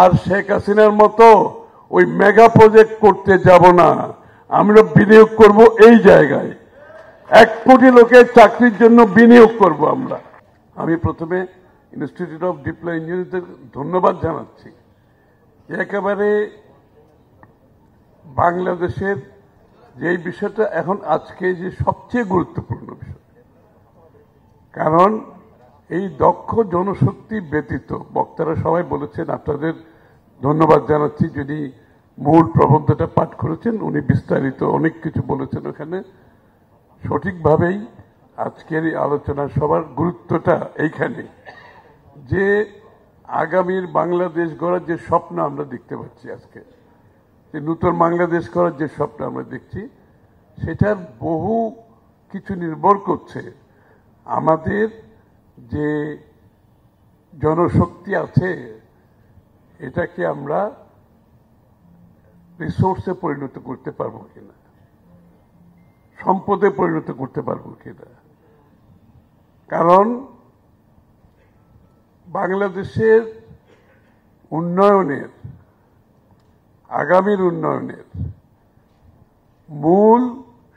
আর শেখ হাসিনার মতো ওই মেগা প্রজেক্ট করতে যাব না। আমরা বিনিয়োগ করব এই জায়গায়, 1 কোটি লোকের চাকরির জন্য বিনিয়োগ করব আমরা। আমি প্রথমে ইনস্টিটিউট অফ ডিপ্লয় ইঞ্জিনিয়ারদের ধন্যবাদ জানাচ্ছি। একেবারে বাংলাদেশের যে বিষয়টা এখন আজকে যে সবচেয়ে গুরুত্বপূর্ণ বিষয়, কারণ এই দক্ষ জনশক্তি ব্যতীত, বক্তারা সবাই বলেছেন, আপনাদের ধন্যবাদ জানাচ্ছি যিনি মূল প্রবন্ধটা পাঠ করেছেন, উনি বিস্তারিত অনেক কিছু বলেছেন ওখানে। সঠিকভাবেই আজকের এই আলোচনা সবার গুরুত্বটা এইখানে, যে আগামীর বাংলাদেশ গড়ার যে স্বপ্ন আমরা দেখতে পাচ্ছি, আজকে যে নতুন বাংলাদেশ গড়ার যে স্বপ্ন আমরা দেখছি, সেটার বহু কিছু নির্ভর করছে আমাদের যে জনশক্তি আছে এটাকে আমরা রিসোর্সে পরিণত করতে পারবো কিনা, সম্পদে পরিণত করতে পারবো কিনা। কারণ বাংলাদেশের উন্নয়নের, আগামীর উন্নয়নের মূল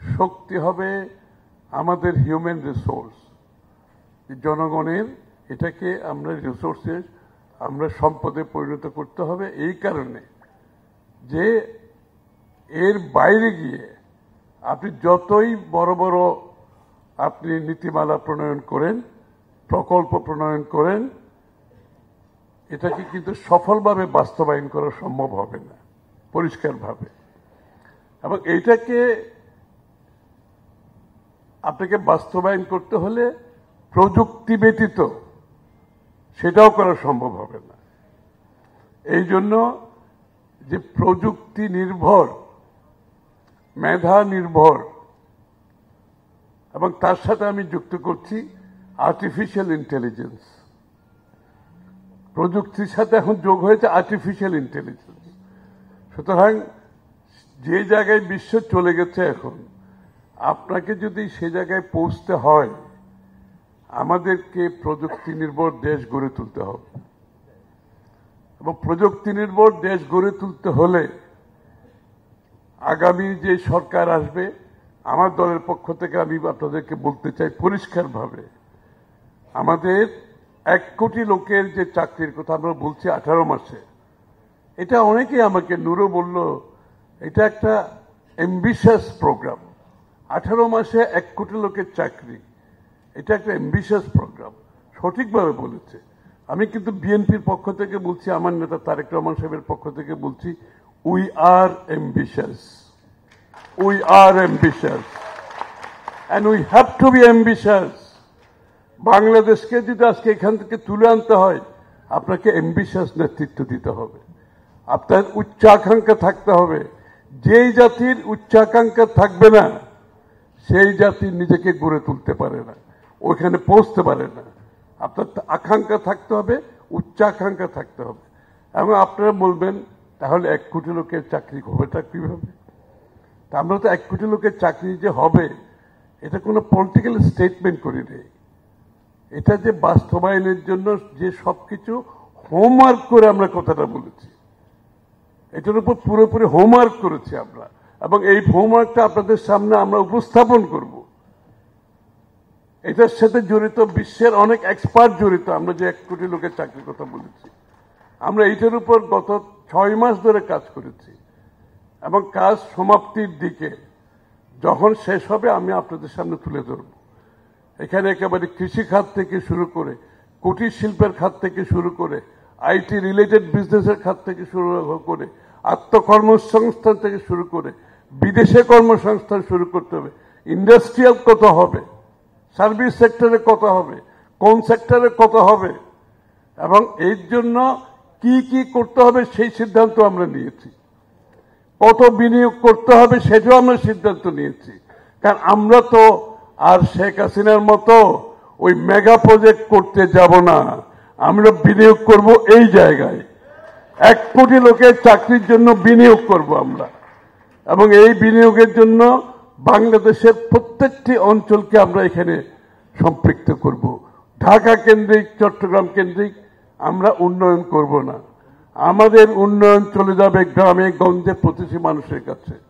শক্তি হবে আমাদের হিউম্যান রিসোর্স, জনগণের। এটাকে আমরা রিসোর্সে, আমরা সম্পদে পরিণত করতে হবে। এই কারণে যে এর বাইরে গিয়ে আপনি যতই বড় বড় আপনি নীতিমালা প্রণয়ন করেন, প্রকল্প প্রণয়ন করেন, এটাকে কিন্তু সফলভাবে বাস্তবায়ন করা সম্ভব হবে না পরিষ্কারভাবে। এবং এইটাকে আপনাকে বাস্তবায়ন করতে হলে প্রযুক্তি ব্যতীত সেটাও করা সম্ভব হবে না। এই জন্য যে প্রযুক্তি নির্ভর, মেধা নির্ভর, এবং তার সাথে আমি যুক্ত করছি আর্টিফিশিয়াল ইন্টেলিজেন্স। প্রযুক্তির সাথে এখন যোগ হয়েছে আর্টিফিশিয়াল ইন্টেলিজেন্স। সুতরাং যে জায়গায় বিশ্ব চলে গেছে এখন, আপনাকে যদি সে জায়গায় পৌঁছতে হয়, আমাদেরকে প্রযুক্তি নির্ভর দেশ গড়ে তুলতে হবে। এবং প্রযুক্তি নির্ভর দেশ গড়ে তুলতে হলে আগামী যে সরকার আসবে, আমার দলের পক্ষ থেকে আমি আপনাদেরকে বলতে চাই পরিষ্কারভাবে, আমাদের 1 কোটি লোকের যে চাকরির কথা আমরা বলছি 18 মাসে, এটা অনেকেই আমাকে, নুরও বলল, এটা একটা অ্যাম্বিশাস প্রোগ্রাম। 18 মাসে 1 কোটি লোকের চাকরি, এটা একটা অ্যাম্বিশাস প্রোগ্রাম, সঠিকভাবে বলেছে। আমি কিন্তু বিএনপির পক্ষ থেকে বলছি, আমার নেতা তারেক রহমান সাহেবের পক্ষ থেকে বলছি, we are ambitious, we are ambitious and we have to be ambitious. বাংলাদেশকে যদি আজকে এখান থেকে তুলে আনতে হয়, আপনাকে অ্যাম্বিশাস নেতৃত্ব দিতে হবে, আপনার উচ্চাকাঙ্ক্ষা থাকতে হবে। যেই জাতির উচ্চাকাঙ্ক্ষা থাকবে না, সেই জাতি নিজেকে গড়ে তুলতে পারে না, ওইখানে পৌঁছতে পারে না। আপনার আকাঙ্ক্ষা থাকতে হবে, উচ্চাকাঙ্ক্ষা থাকতে হবে। এবং আপনারা বলবেন, তাহলে 1 কোটি লোকের চাকরি হবেটা কিভাবে? তা আমরা তো 1 কোটি লোকের চাকরি যে হবে, এটা কোনো পলিটিক্যাল স্টেটমেন্ট করি নেই। এটা যে বাস্তবায়নের জন্য যে সবকিছু হোমওয়ার্ক করে আমরা কথাটা বলেছি, এটার উপর পুরোপুরি হোমওয়ার্ক করেছি আমরা, এবং এই হোমওয়ার্কটা আপনাদের সামনে আমরা উপস্থাপন করব। এটার সাথে জড়িত বিশ্বের অনেক এক্সপার্ট জড়িত। আমরা যে 1 কোটি লোকের চাকরির কথা বলেছি, আমরা এইটার উপর গত 6 মাস ধরে কাজ করেছি, এবং কাজ সমাপ্তির দিকে যখন শেষ হবে আমি আপনাদের সামনে তুলে ধরব। এখানে একেবারে কৃষি খাত থেকে শুরু করে, কুটির শিল্পের খাত থেকে শুরু করে, আইটি রিলেটেড বিজনেসের খাত থেকে শুরু করে, আত্মকর্মসংস্থান থেকে শুরু করে, বিদেশে কর্মসংস্থান শুরু করতে হবে। ইন্ডাস্ট্রিয়াল কত হবে, সার্ভিস সেক্টরে কত হবে, কোন সেক্টরে কত হবে, এবং এর জন্য কি কি করতে হবে সেই সিদ্ধান্ত আমরা নিয়েছি। কত বিনিয়োগ করতে হবে সেটাও আমরা সিদ্ধান্ত নিয়েছি। কারণ আমরা তো আর শেখ হাসিনার মতো ওই মেগা প্রজেক্ট করতে যাব না, আমরা বিনিয়োগ করব এই জায়গায়। 1 কোটি লোকের চাকরির জন্য বিনিয়োগ করব আমরা, এবং এই বিনিয়োগের জন্য বাংলাদেশের প্রত্যেকটি অঞ্চলকে আমরা এখানে সম্পৃক্ত করব। ঢাকা কেন্দ্রিক, চট্টগ্রাম কেন্দ্রিক আমরা উন্নয়ন করব না। আমাদের উন্নয়ন চলে যাবে গ্রামে গঞ্জে প্রতিটি মানুষের কাছে।